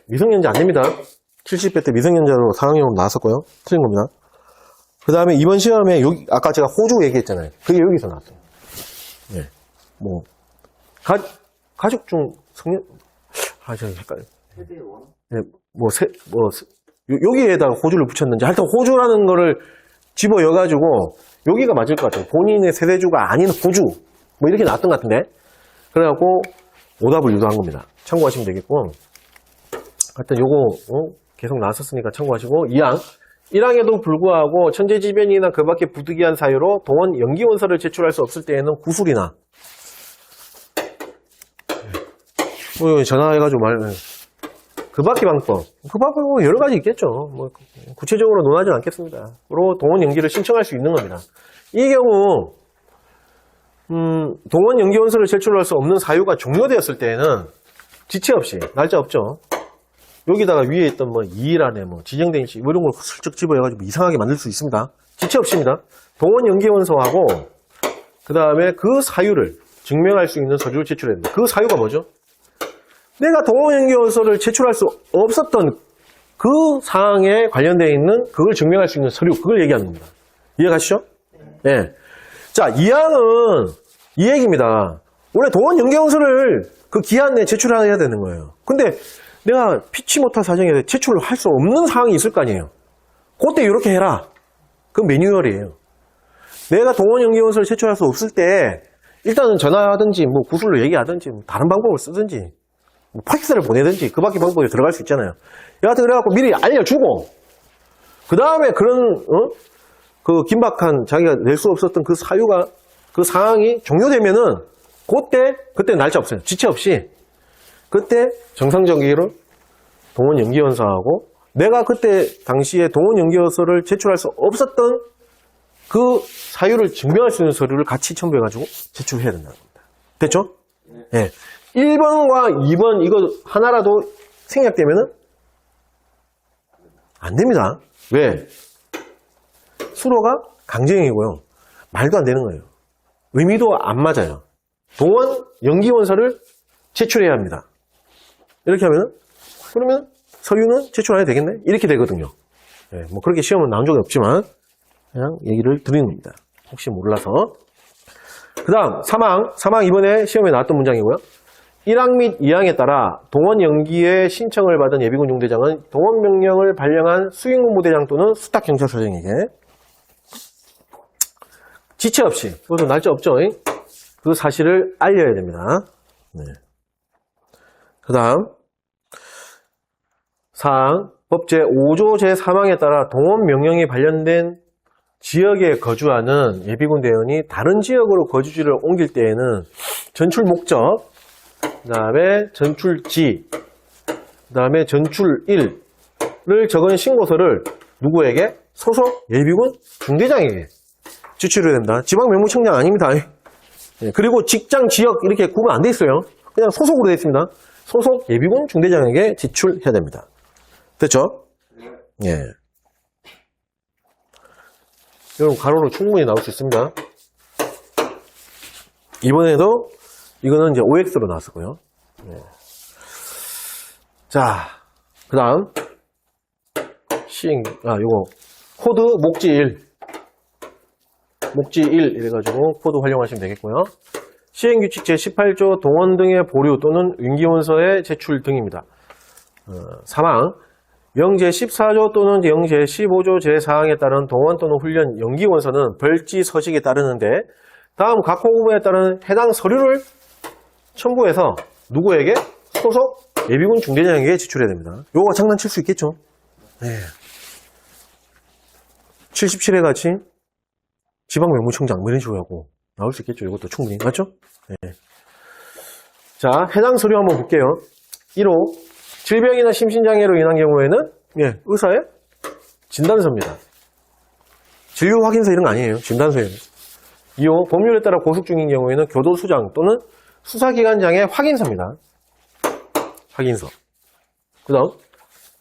미성년자 안됩니다. 70회 때 미성년자로 4학년으로 나왔었고요. 틀린 겁니다. 그 다음에 이번 시험에 아까 제가 호주 얘기했잖아요. 그게 여기서 나왔어요. 네. 가족 중 성년 저 헷갈려. 네, 여기에다가 호주를 붙였는지 하여튼 호주라는 거를 집어여가지고 여기가 맞을 것 같아요. 본인의 세대주가 아닌 호주 이렇게 나왔던 것 같은데 그래갖고 오답을 유도한 겁니다. 참고하시면 되겠고 하여튼 요거 계속 나왔었으니까 참고하시고 2항 1항에도 불구하고 천재지변이나 그 밖에 부득이한 사유로 동원 연기 원서를 제출할 수 없을 때에는 구술이나 전화해가지고 그 밖의 방법 그 밖에 여러 가지 있겠죠. 구체적으로 논하지는 않겠습니다. 그리고 동원 연기를 신청할 수 있는 겁니다. 이 경우 동원 연기 원서를 제출할 수 없는 사유가 종료되었을 때에는 지체 없이 날짜 없죠. 여기다가 위에 있던 2일 안에 지정된 일시 이런 걸 슬쩍 집어해가지고 이상하게 만들 수 있습니다. 지체 없습니다. 동원 연기 원서하고 그 다음에 그 사유를 증명할 수 있는 서류를 제출해야 됩니다. 그 사유가 뭐죠? 내가 동원연기원서를 제출할 수 없었던 그 사항에 관련되어 있는 그걸 증명할 수 있는 서류, 그걸 얘기하는 겁니다. 이해가시죠? 네. 자, 이 항은 이 얘기입니다. 원래 동원연기원서를 그 기한 내에 제출해야 되는 거예요. 근데 내가 피치 못할 사정에 제출을 할 수 없는 사항이 있을 거 아니에요. 그때 이렇게 해라. 그 매뉴얼이에요. 내가 동원연기원서를 제출할 수 없을 때 일단은 전화하든지 뭐 구술로 얘기하든지 뭐 다른 방법을 쓰든지 뭐 팩스를 보내든지 그 밖에 방법에 들어갈 수 있잖아요. 여하튼 그래갖고 미리 알려주고 그 다음에 그런 그 긴박한 자기가 낼 수 없었던 그 사유가 그 상황이 종료되면은 그때 날짜 없어요. 지체 없이 그때 정상적으로 동원연기원서하고 내가 그때 당시에 동원연기원서를 제출할 수 없었던 그 사유를 증명할 수 있는 서류를 같이 첨부해가지고 제출해야 된다는 겁니다. 됐죠? 네. 1번과 2번 이거 하나라도 생략되면은 안 됩니다. 왜? 수로가 강제형이고요. 말도 안 되는 거예요. 의미도 안 맞아요. 동원 연기원서를 제출해야 합니다. 이렇게 하면은 그러면 서류는 제출 안 해도 되겠네? 이렇게 되거든요. 네, 뭐 그렇게 시험은 나온 적이 없지만 그냥 얘기를 드리는 겁니다. 혹시 몰라서. 그 다음 사망 이번에 시험에 나왔던 문장이고요. 1항 및 2항에 따라 동원 연기에 신청을 받은 예비군 중대장은 동원 명령을 발령한 수행군부대장 또는 수탁경찰서장에게 지체 없이, 그것도 날짜 없죠? 그 사실을 알려야 됩니다. 네. 그 다음 사항 법 제5조 제3항에 따라 동원 명령이 발령된 지역에 거주하는 예비군 대원이 다른 지역으로 거주지를 옮길 때에는 전출 목적, 그 다음에 전출지, 그 다음에 전출일을 적은 신고서를 누구에게? 소속 예비군 중대장에게 제출해야 된다. 지방명무청장 아닙니다. 그리고 직장, 지역 이렇게 구분 안 돼 있어요. 그냥 소속으로 돼 있습니다. 소속 예비군 중대장에게 제출해야 됩니다. 됐죠? 예. 여러분 가로로 충분히 나올 수 있습니다. 이번에도 이거는 이제 OX로 나왔었고요. 예. 자, 그 다음 요거 코드 목지 1 이래가지고 코드 활용하시면 되겠고요. 시행규칙 제18조 동원 등의 보류 또는 임기원서의 제출 등입니다. 사망 영제 14조 또는 영제 15조 제4항에 따른 동원 또는 훈련 연기원서는 별지 서식에 따르는데 다음 각 호구에 따른 해당 서류를 첨부해서 누구에게? 소속 예비군 중대장에게 제출해야 됩니다. 요거 장난칠 수 있겠죠? 네. 77회 같이 지방명무청장 뭐 이런 식으로 하고 나올 수 있겠죠? 이것도 충분히. 맞죠? 네. 자, 해당 서류 한번 볼게요. 1호 질병이나 심신장애로 인한 경우에는 의사의 진단서입니다. 진료 확인서 이런 거 아니에요. 진단서예요. 2호 법률에 따라 고속 중인 경우에는 교도소장 또는 수사기관장의 확인서입니다. 확인서. 그 다음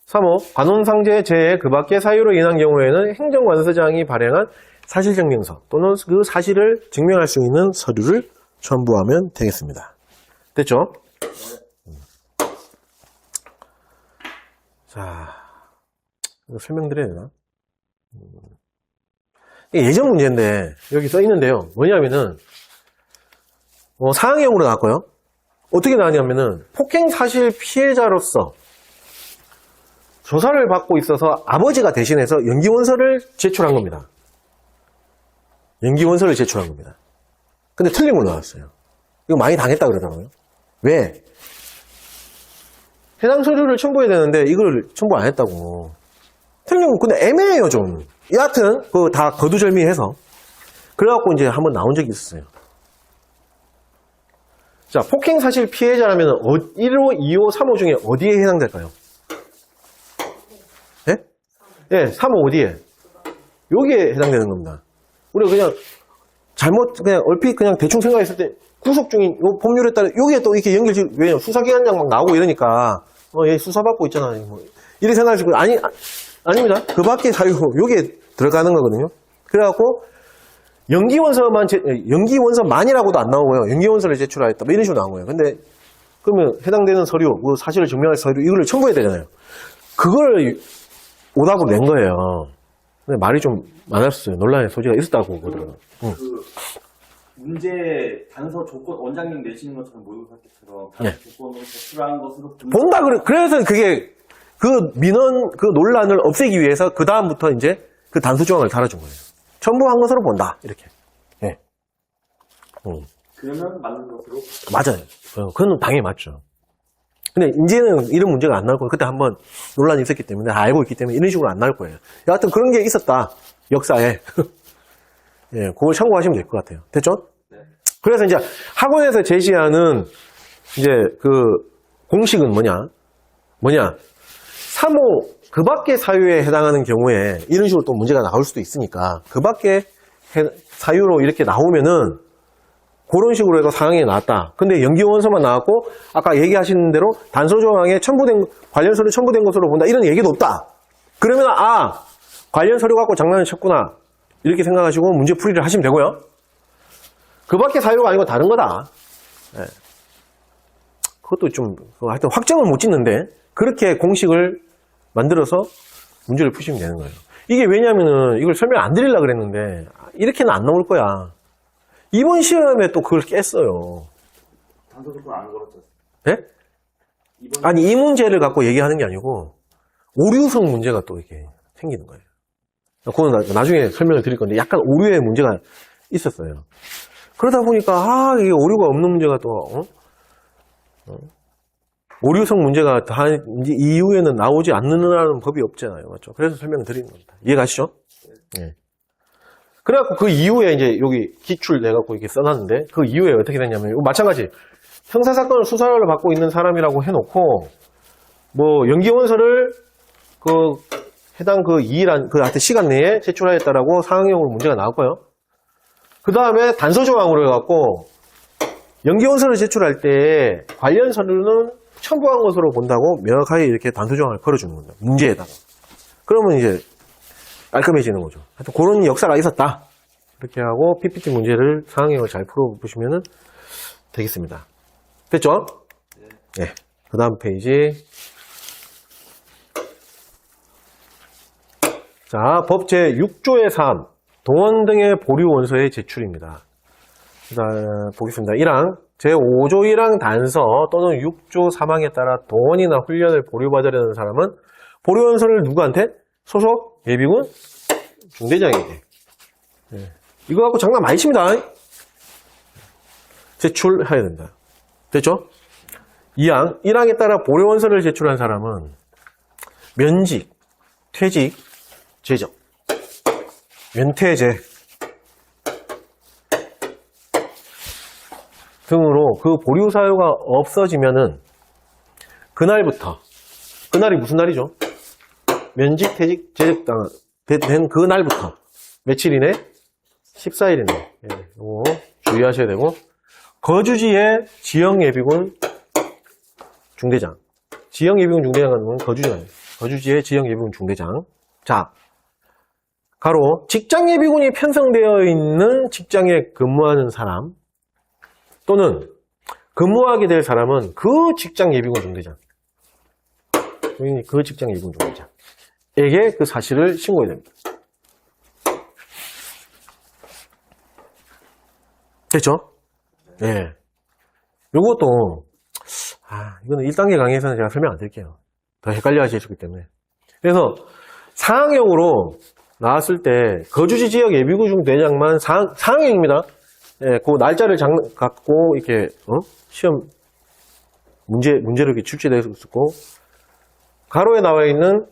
3호 관원상제 제외 그 밖의 사유로 인한 경우에는 행정관서장이 발행한 사실증명서 또는 그 사실을 증명할 수 있는 서류를 첨부하면 되겠습니다. 됐죠? 자, 이거 설명드려야 되나? 이게 예전 문제인데 여기 써 있는데요. 뭐냐면은 사항형으로 나왔고요. 어떻게 나왔냐면은 폭행 사실 피해자로서 조사를 받고 있어서 아버지가 대신해서 연기원서를 제출한 겁니다. 연기원서를 제출한 겁니다. 근데 틀린 걸로 나왔어요. 이거 많이 당했다 그러더라고요. 왜? 해당 서류를 첨부해야 되는데 이걸 첨부 안 했다고. 틀린 거 근데 애매해요 좀. 여하튼 그거 다 거두절미해서 그래갖고 이제 한번 나온 적이 있었어요. 자, 폭행 사실 피해자라면 1호, 2호, 3호 중에 어디에 해당될까요? 예? 예, 3호 어디에? 여기에 해당되는 겁니다. 우리가 그냥 그냥 얼핏 그냥 대충 생각했을 때 구속 중인 요 법률에 따라 여기에 또 이렇게 왜냐면 수사기관장 막 나오고 이러니까 얘 수사받고 있잖아. 뭐 이렇게 생각하시고 아닙니다. 그 밖에 사유 여기에 들어가는 거거든요. 그래갖고 연기원서만이라고도 안 나오고요. 연기원서를 제출하였다. 뭐 이런 식으로 나온 거예요. 근데 그러면 해당되는 서류, 뭐 사실을 증명할 서류, 이걸 첨부해야 되잖아요. 그걸 오답으로 낸 거예요. 근데 말이 좀 많았어요. 논란의 소지가 있었다고 보더라고요. 그 문제 단서 조건 원장님 내시는 것처럼 모의고사 때처럼 네. 단서 조건으로 제출한 것으로 본다 그래서 그게 그 민원 그 논란을 없애기 위해서 그 다음부터 이제 그 단수 조항을 달아준 거예요. 첨부한 것으로 본다 이렇게. 예. 그러면 맞는 것으로 맞아요. 그건 당연히 맞죠. 근데 이제는 이런 문제가 안 나올 거예요. 그때 한번 논란이 있었기 때문에 알고 있기 때문에 이런 식으로 안 나올 거예요. 여하튼 그런 게 있었다 역사에. 예, 그걸 참고하시면 될 것 같아요. 됐죠? 네. 그래서 이제 학원에서 제시하는 이제 그 공식은 뭐냐? 3호 그 밖의 사유에 해당하는 경우에 이런 식으로 또 문제가 나올 수도 있으니까 그 밖의 사유로 이렇게 나오면은 그런 식으로 해서 상황이 나왔다. 근데 연기원서만 나왔고 아까 얘기하신 대로 단서조항에 관련 서류 첨부된 것으로 본다. 이런 얘기도 없다. 그러면 관련 서류 갖고 장난을 쳤구나. 이렇게 생각하시고 문제 풀이를 하시면 되고요. 그 밖에 사유가 아니고 다른 거다. 네. 그것도 좀 하여튼 확정을 못 짓는데 그렇게 공식을 만들어서 문제를 푸시면 되는 거예요. 이게 왜냐면은 이걸 설명 안 드리려고 그랬는데 이렇게는 안 나올 거야. 이번 시험에 또 그걸 깼어요. 단서 조건 안 걸었죠. 네? 아니 이 문제를 갖고 얘기하는 게 아니고 오류성 문제가 또 이렇게 생기는 거예요. 그건 나중에 설명을 드릴 건데 약간 오류의 문제가 있었어요. 그러다 보니까 이게 오류가 없는 문제가 또 오류성 문제가 다 이제 이후에는 나오지 않는다는 법이 없잖아요. 맞죠? 그래서 설명을 드리는 겁니다. 이해가시죠? 네. 그래갖고 그 이후에 이제 여기 기출 내갖고 이렇게 써놨는데 그 이후에 어떻게 됐냐면 마찬가지 형사사건을 수사를 받고 있는 사람이라고 해놓고 뭐 연기원서를 그 해당 그 2일 그 하여튼 시간 내에 제출하였다라고 상황형으로 문제가 나왔고요. 그 다음에 단서조항으로 해갖고 연기원서를 제출할 때 관련 서류는 첨부한 것으로 본다고 명확하게 이렇게 단서조항을 걸어주는 겁니다. 문제에다가. 그러면 이제 깔끔해지는 거죠. 하여튼 그런 역사가 있었다. 이렇게 하고 PPT 문제를 상황형을 잘 풀어보시면 되겠습니다. 됐죠? 네. 그 다음 페이지. 자, 법 제6조의 3. 동원 등의 보류 원서의 제출입니다. 보겠습니다. 1항. 제5조 1항 단서 또는 6조 3항에 따라 동원이나 훈련을 보류받으려는 사람은 보류 원서를 누구한테? 소속 예비군 중대장에게. 네. 이거 갖고 장난 많이 칩니다. 제출해야 된다. 됐죠? 2항. 1항에 따라 보류 원서를 제출한 사람은 면직, 퇴직, 제적, 면퇴제 등으로 그 보류 사유가 없어지면은 그날부터, 그날이 무슨 날이죠? 면직, 퇴직, 제적 된 그 날부터 며칠이네? 14일이네. 예, 이거 주의하셔야 되고 거주지의 지역예비군 중대장. 지역예비군 중대장은 거주지가 아니에요. 거주지의 지역예비군 중대장. 자, 가로 직장예비군이 편성되어 있는 직장에 근무하는 사람 또는 근무하게 될 사람은 그 직장예비군 중대장. 그 직장예비군 중대장에게 그 사실을 신고해야 됩니다. 됐죠? 네. 요것도, 이거는 1단계 강의에서는 제가 설명 안 드릴게요. 더 헷갈려 하시기 때문에. 그래서 상황형으로 나왔을 때, 거주지 지역 예비군 중대장만 상황형입니다. 예, 그 날짜를 갖고, 이렇게, 시험, 문제로 이렇게 출제되어 있었고, 가로에 나와 있는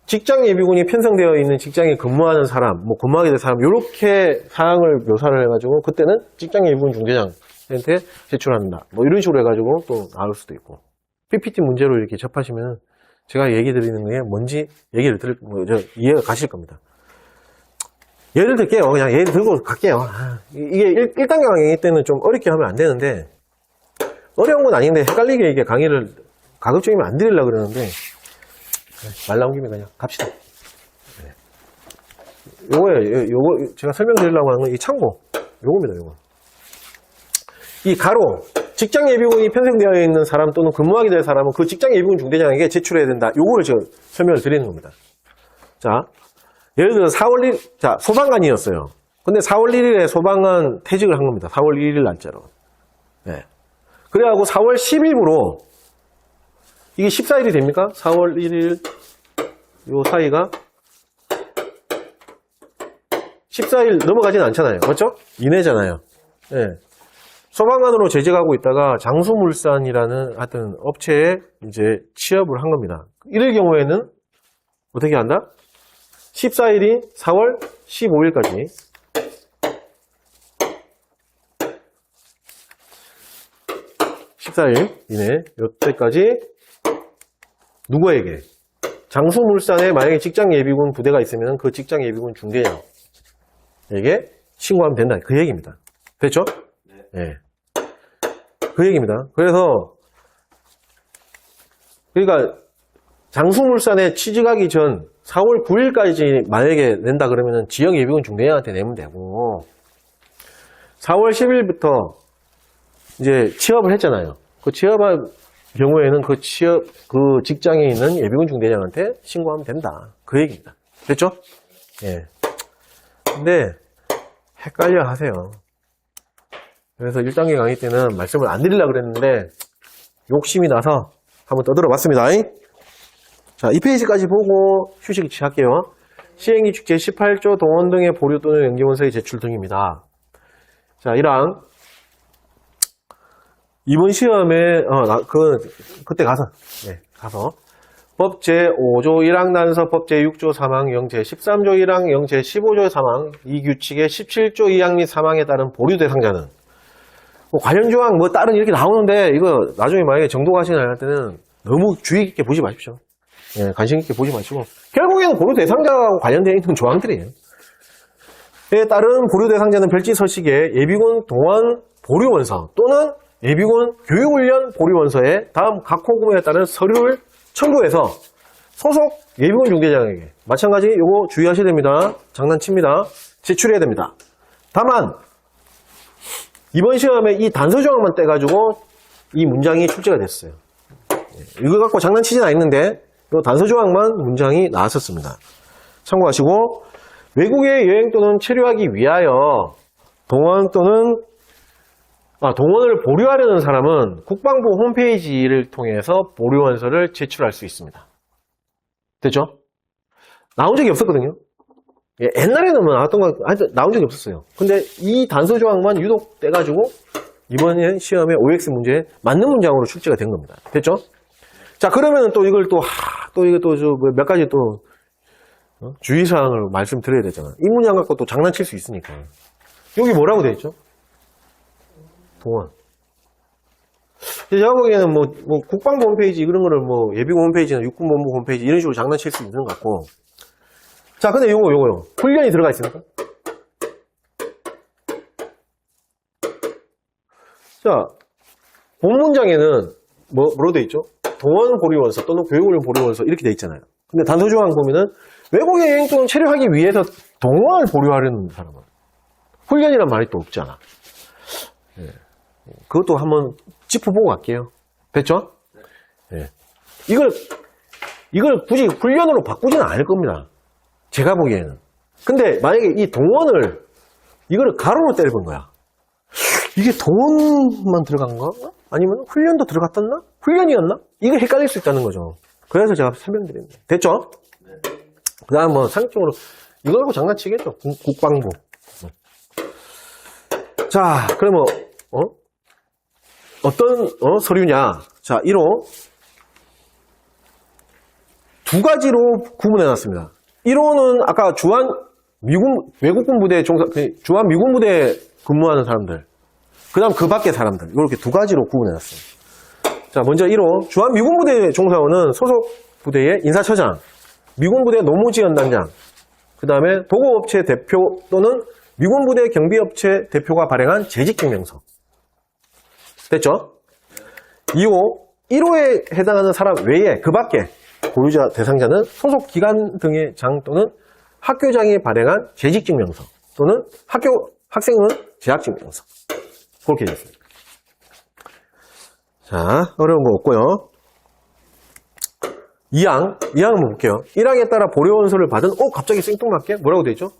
직장 예비군이 편성되어 있는 직장에 근무하는 사람, 뭐 근무하게 될 사람, 요렇게 사항을 묘사를 해가지고, 그때는 직장 예비군 중대장한테 제출한다. 뭐 이런 식으로 해가지고 또 나올 수도 있고. PPT 문제로 이렇게 접하시면 제가 얘기 드리는 게 뭔지 얘기를 이해가 가실 겁니다. 예를 들게요. 그냥 예를 들고 갈게요. 이게 1단계 강의 때는 좀 어렵게 하면 안 되는데, 어려운 건 아닌데 헷갈리게 이게 강의를 가급적이면 안 드리려고 그러는데, 말 나온 김에 그냥 갑시다. 네. 요거 제가 설명드리려고 하는 건 이 참고 요겁니다. 요거 이 가로 직장 예비군이 편성되어 있는 사람 또는 근무하게 될 사람은 그 직장 예비군 중대장에게 제출해야 된다. 요거를 제가 설명을 드리는 겁니다. 자, 예를 들어 4월 1일, 자, 소방관이었어요. 근데 4월 1일에 소방관 퇴직을 한 겁니다. 4월 1일 날짜로. 네. 그래가지고 4월 10일부로 이게 14일이 됩니까? 4월 1일 요 사이가 14일 넘어가진 않잖아요. 맞죠? 이내잖아요. 네. 소방관으로 재직하고 있다가 장수물산이라는 하여튼 업체에 이제 취업을 한 겁니다. 이럴 경우에는 어떻게 한다? 14일이 4월 15일까지 14일 이내 이때까지 누구에게? 장수물산에 만약에 직장 예비군 부대가 있으면 그 직장 예비군 중대장에게 신고하면 된다. 그 얘기입니다. 됐죠? 네. 그 얘기입니다. 그래서 그러니까 장수물산에 취직하기 전 4월 9일까지 만약에 낸다 그러면 지역 예비군 중대장한테 내면 되고 4월 10일부터 이제 취업을 했잖아요. 그 취업할 경우에는 그 직장에 있는 예비군 중대장한테 신고하면 된다. 그 얘기입니다. 됐죠? 예. 근데 헷갈려 하세요. 그래서 1단계 강의 때는 말씀을 안 드리려고 그랬는데 욕심이 나서 한번 떠들어 봤습니다. 자, 2페이지까지 보고 휴식 취할게요. 시행규칙 제18조 동원 등의 보류 또는 연기원서의 제출 등입니다. 자, 1항 이번 시험에 그때 가서 법 제5조 1항 단서, 법 제6조 3항 0, 제13조 1항 0, 제15조 3항 이 규칙의 17조 2항 및 3항에 따른 보류 대상자는 뭐 관련 조항 뭐 다른 이렇게 나오는데 이거 나중에 만약에 정도 가시나 할 때는 너무 주의 깊게 보지 마십시오. 예, 관심 있게 보지 마시고 결국에는 보류 대상자하고 관련되어 있는 조항들이에요. 에 따른 보류 대상자는 별지 서식에 예비군 동원 보류 원서 또는 예비군 교육훈련 보류 원서에 다음 각 호구에 따른 서류를 첨부해서 소속 예비군 중대장에게 마찬가지 요거 주의하셔야 됩니다. 장난칩니다. 제출해야 됩니다. 다만 이번 시험에 이 단서 조항만 떼가지고 이 문장이 출제가 됐어요. 이거 갖고 장난치진 않는데 이 단서 조항만 문장이 나왔었습니다. 참고하시고 외국에 여행 또는 체류하기 위하여 동원을 보류하려는 사람은 국방부 홈페이지를 통해서 보류 원서를 제출할 수 있습니다. 됐죠? 나온 적이 없었거든요. 옛날에는 뭐 나온 적이 없었어요. 근데 이 단서 조항만 유독 떼가지고 이번 시험에 OX 문제에 맞는 문장으로 출제가 된 겁니다. 됐죠? 자, 그러면 또 이걸 몇 가지 또 주의사항을 말씀드려야 되잖아. 이 문장 갖고 또 장난칠 수 있으니까. 여기 뭐라고 되어 있죠? 동원. 제가 보기에는 뭐 국방부 홈페이지 이런 거를 뭐 예비군 홈페이지나 육군본부 홈페이지 이런 식으로 장난칠 수 있는 것 같고. 자, 근데 요거. 훈련이 들어가 있습니까? 자, 본 문장에는 뭐로 되어 있죠? 동원 보류원서 또는 교육훈련 보류원서 이렇게 되어 있잖아요. 근데 단서 조항 보면은 외국에 여행 또는 체류하기 위해서 동원을 보류하려는 사람은 훈련이란 말이 또 없잖아. 네. 그것도 한번 짚어보고 갈게요. 됐죠? 네. 이걸 굳이 훈련으로 바꾸지는 않을 겁니다. 제가 보기에는. 근데 만약에 이 동원을 이거를 가로로 때려본 거야. 이게 동원만 들어간 거? 아니면 훈련도 들어갔었나? 훈련이었나? 이거 헷갈릴 수 있다는 거죠. 그래서 제가 설명드립니다. 됐죠? 네. 그 다음 뭐 상식적으로 이거 갖고 장난치겠죠. 국방부. 자, 그러면 어떤 서류냐? 자, 1호 두 가지로 구분해 놨습니다. 1호는 아까 외국군 부대 주한 미군 부대에 근무하는 사람들, 그 다음 그 밖의 사람들, 이렇게 두 가지로 구분해 놨습니다. 자, 먼저 1호 주한 미군 부대 종사원은 소속 부대의 인사처장, 미군 부대 노무지원단장, 그 다음에 도급업체 대표 또는 미군 부대 경비업체 대표가 발행한 재직증명서. 됐죠? 2호 1호에 해당하는 사람 외에 그 밖에 보유자 대상자는 소속 기관 등의 장 또는 학교장이 발행한 재직증명서 또는 학생은 재학증명서. 그렇게 되어 있습니다. 자, 어려운 거 없고요. 2항 한번 볼게요. 1항에 따라 보려원서를 받은, 갑자기 생뚱맞게 뭐라고 되어 있죠?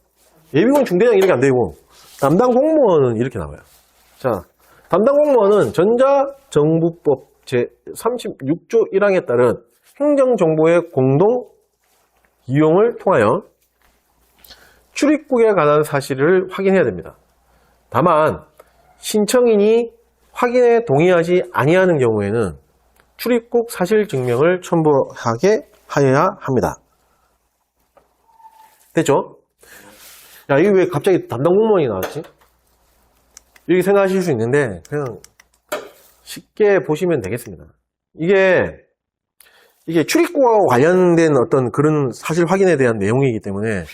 예비군 중대장 이렇게 안 되고, 담당 공무원은 이렇게 나와요. 자, 담당 공무원은 전자정부법 제36조 1항에 따른 행정정보의 공동 이용을 통하여 출입국에 관한 사실을 확인해야 됩니다. 다만 신청인이 확인에 동의하지 아니하는 경우에는 출입국 사실 증명을 첨부하게 하여야 합니다. 됐죠? 야, 이게 왜 갑자기 담당 공무원이 나왔지? 이렇게 생각하실 수 있는데 그냥 쉽게 보시면 되겠습니다. 이게 출입국과 관련된 어떤 그런 사실 확인에 대한 내용이기 때문에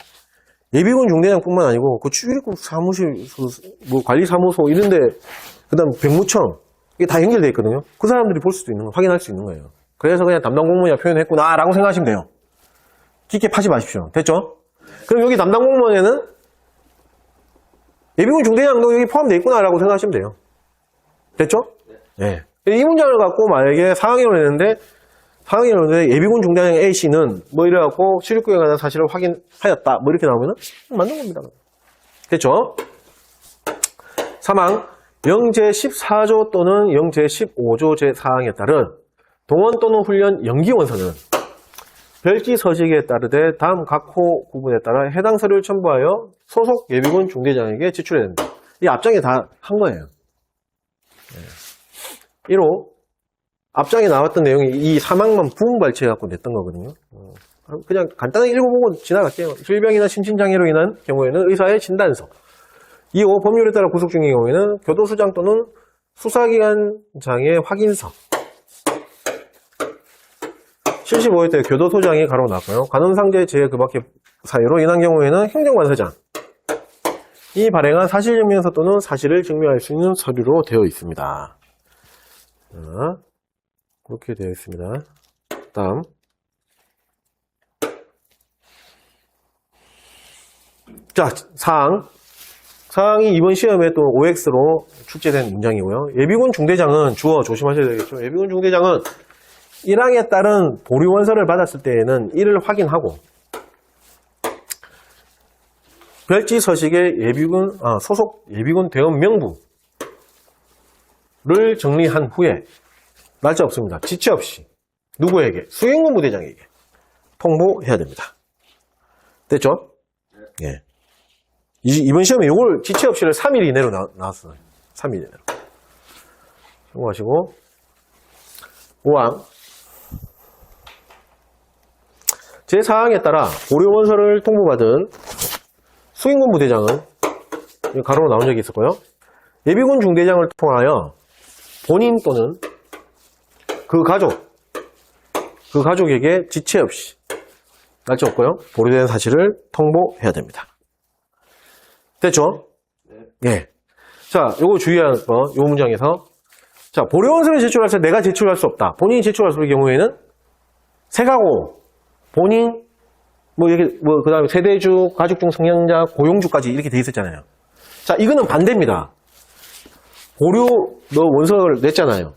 예비군 중대장뿐만 아니고 그 출입국 사무실, 뭐 관리사무소 이런데 그다음 백무청 이게 다 연결되어 있거든요. 그 사람들이 볼 수도 있는 거, 확인할 수 있는 거예요. 그래서 그냥 담당 공무원이라 표현했구나라고 생각하시면 돼요. 깊게 파지 마십시오. 됐죠? 그럼 여기 담당 공무원에는 예비군 중대장도 여기 포함되어 있구나라고 생각하시면 돼요. 됐죠? 네. 이 문장을 갖고 만약에 상황이로 냈는데 예비군 중대장 A씨는 뭐 이래갖고 출입국에 관한 사실을 확인하였다. 뭐 이렇게 나오면은 맞는 겁니다. 됐죠? 3항 영제 14조 또는 영제 15조 제4항에 따른 동원 또는 훈련 연기 원서는 별지 서식에 따르되 다음 각호 부분에 따라 해당 서류를 첨부하여 소속 예비군 중대장에게 제출해야 된다. 이 앞장에 다 한 거예요. 1호 앞장에 나왔던 내용이 이 사망만 부분 발췌해갖고 냈던 거거든요. 그냥 간단하게 읽어보고 지나갈게요. 질병이나 심신장애로 인한 경우에는 의사의 진단서. 2호 법률에 따라 구속 중인 경우에는 교도소장 또는 수사기관장의 확인서. 75회 때 교도소장이 가로 나왔고요. 간혼상제 제외 그 밖의 사유로 인한 경우에는 행정관서장. 이 발행한 사실증명서 또는 사실을 증명할 수 있는 서류로 되어 있습니다. 자, 그렇게 되어 있습니다. 다음. 자, 사항이 이번 시험에 또 OX로 출제된 문장이고요. 예비군 중대장은 주어 조심하셔야 되겠죠. 예비군 중대장은 1항에 따른 보류 원서를 받았을 때에는 이를 확인하고 별지 서식의 소속 예비군 대원 명부를 정리한 후에 날짜 없습니다. 지체 없이 누구에게? 수행군 부대장에게 통보해야 됩니다. 됐죠? 예. 이번 시험에 이걸 지체 없이를 3일 이내로 나왔어요. 3일 이내로. 참고하시고 5항 제4항에 따라 보류 원서를 통보받은 수행군 부대장은 가로로 나온 적이 있었고요. 예비군 중대장을 통하여 본인 또는 그 가족에게 지체 없이 날짜 없고요. 보류된 사실을 통보해야 됩니다. 됐죠? 네. 자, 요거 주의할 거, 요 문장에서. 자, 보류원서를 제출할 때 내가 제출할 수 없다. 본인이 제출할 수 없는 경우에는 세가고, 본인, 그 다음에 세대주, 가족중 성향자, 고용주까지 이렇게 돼 있었잖아요. 자, 이거는 반대입니다. 너 원서를 냈잖아요.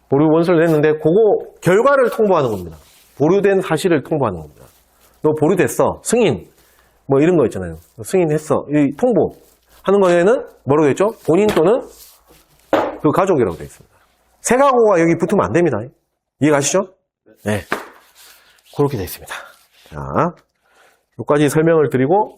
보류 원서를 냈는데, 그거 결과를 통보하는 겁니다. 보류된 사실을 통보하는 겁니다. 너 보류됐어. 승인. 뭐 이런 거 있잖아요. 승인했어. 이 통보하는 거에는 뭐라고 되어 있죠? 본인 또는 그 가족이라고 되어 있습니다. 세가고가 여기 붙으면 안 됩니다. 이해가시죠? 네. 그렇게 되어 있습니다. 자, 여기까지 설명을 드리고